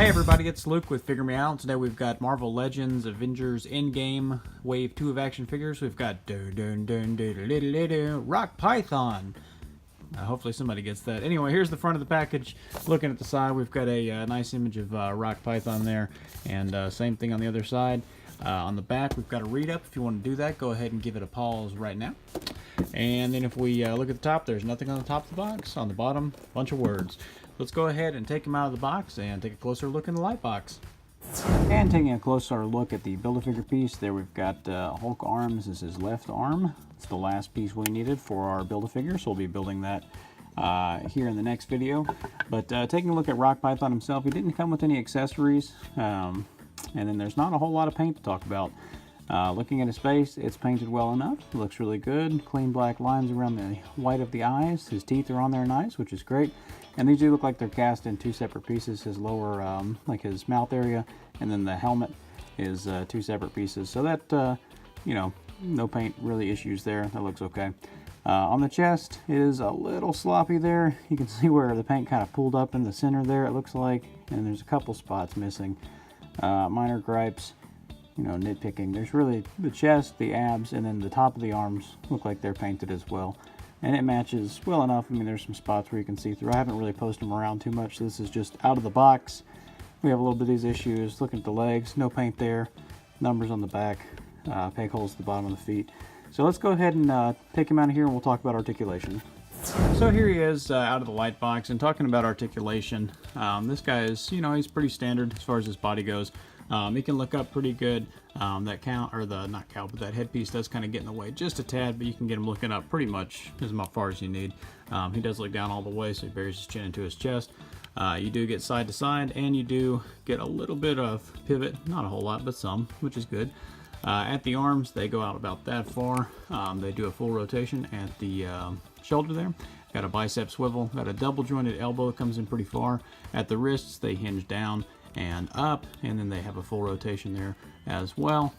Hey everybody, it's Luke with Figure Me Out. Today we've got Marvel Legends Avengers Endgame Wave 2 of action figures. We've got Rock Python. Hopefully somebody gets that. Anyway, here's the front of the package. Looking at the side, we've got a nice image of Rock Python there, and same thing on the other side. On the back, we've got a read-up. If you want to do that, go ahead and give it a pause right now. And then if we look at the top, there's nothing on the top of the box. On the bottom, a bunch of words. Let's go ahead and take him out of the box and take a closer look in the light box. And taking a closer look at the Build-A-Figure piece, there we've got Hulk arms. This is his left arm. It's the last piece we needed for our Build-A-Figure, so we'll be building that here in the next video. But taking a look at Rock Python himself, he didn't come with any accessories. And then there's not a whole lot of paint to talk about. Looking at his face, it's painted well enough. It looks really good. Clean black lines around the white of the eyes. His teeth are on there nice, which is great. And these do look like they're cast in two separate pieces. His lower, like his mouth area, and then the helmet is two separate pieces. So that, you know, no paint really issues there. That looks okay. On the chest, it is a little sloppy there. You can see where the paint kind of pulled up in the center there, it looks like. And there's a couple spots missing. Minor gripes. You know, nitpicking. There's really the chest, the abs, and then the top of the arms look like they're painted as well. And it matches well enough. I mean, there's some spots where you can see through. I haven't really posted them around too much. So this is just out of the box. We have a little bit of these issues. Looking at the legs, no paint there. Numbers on the back. Peg holes at the bottom of the feet. So let's go ahead and take him out of here and we'll talk about articulation. So here he is out of the light box, and talking about articulation, this guy is, you know, he's pretty standard as far as his body goes. He can look up pretty good. That but that headpiece does kind of get in the way just a tad, but you can get him looking up pretty much as far as you need. He does look down all the way, so he buries his chin into his chest. You do get side to side, and you do get a little bit of pivot, not a whole lot, but some, which is good. At the arms, they go out about that far. They do a full rotation at the shoulder there. Got a bicep swivel, got a double jointed elbow that comes in pretty far. At the wrists, they hinge down and up, and then they have a full rotation there as well.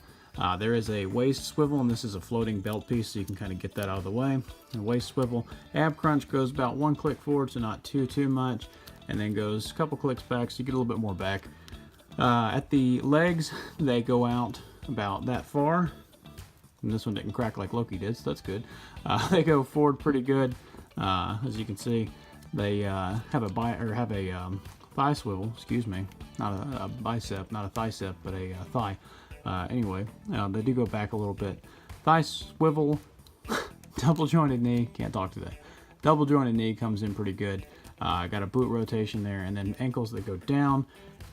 There is a waist swivel, and this is a floating belt piece, so you can kind of get that out of the way. The waist swivel. Ab crunch goes about one click forward, so not too much, and then goes a couple clicks back, so you get a little bit more back. At the legs, they go out about that far, and this one didn't crack like Loki did, so that's good. They go forward pretty good. As you can see, they have a thigh swivel, excuse me, not a bicep, not a thicep, but a thigh. Anyway, they do go back a little bit. Thigh swivel, double jointed knee, can't talk today. Double jointed knee comes in pretty good. Got a boot rotation there, and then ankles that go down,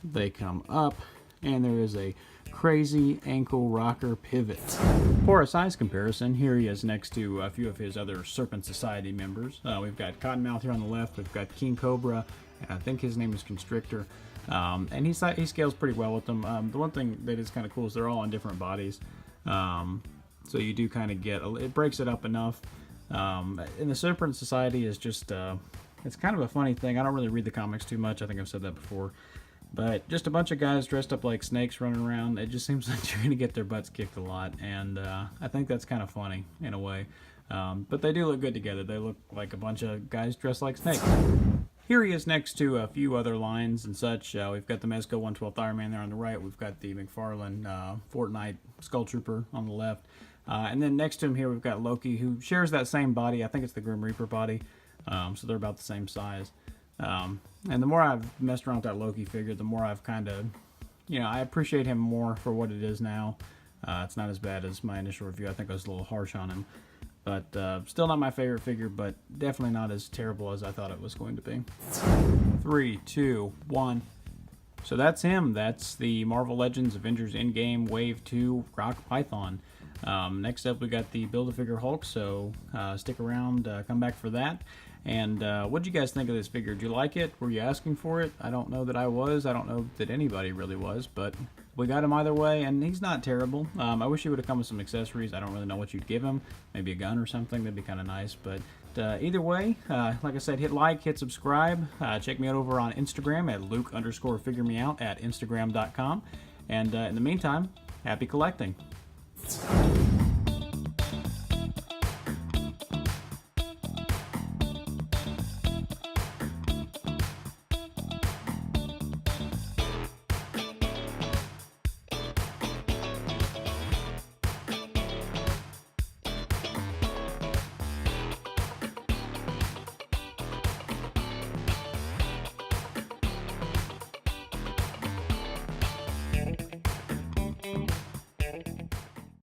they come up, and there is a crazy ankle rocker pivot. For a size comparison, here he is next to a few of his other Serpent Society members. We've got Cottonmouth here on the left, we've got King Cobra, and I think his name is Constrictor. And he scales pretty well with them. The one thing that is kind of cool is they're all on different bodies. So you do kind of get, it breaks it up enough. And the Serpent Society is just, it's kind of a funny thing. I don't really read the comics too much. I think I've said that before. But just a bunch of guys dressed up like snakes running around. It just seems like you're going to get their butts kicked a lot. And I think that's kind of funny in a way. But they do look good together. They look like a bunch of guys dressed like snakes. Here he is next to a few other lines and such. We've got the Mezco 112th Iron Man there on the right. We've got the McFarlane Fortnite Skull Trooper on the left. And then next to him here we've got Loki, who shares that same body. I think it's the Grim Reaper body. So they're about the same size. And the more I've messed around with that Loki figure, the more I've kind of, you know, I appreciate him more for what it is now. It's not as bad as my initial review. I think I was a little harsh on him. But still not my favorite figure, but definitely not as terrible as I thought it was going to be. 3, 2, 1. So that's him. That's the Marvel Legends Avengers Endgame Wave 2 Rock Python. Next up, we got the Build-A-Figure Hulk, so stick around, come back for that. And what did you guys think of this figure? Did you like it? Were you asking for it? I don't know that I was. I don't know that anybody really was, but we got him either way, and he's not terrible. I wish he would have come with some accessories. I don't really know what you'd give him. Maybe a gun or something. That'd be kind of nice. But either way, like I said, hit like, hit subscribe. Check me out over on Instagram at Luke_figuremeout at Instagram.com. And in the meantime, happy collecting.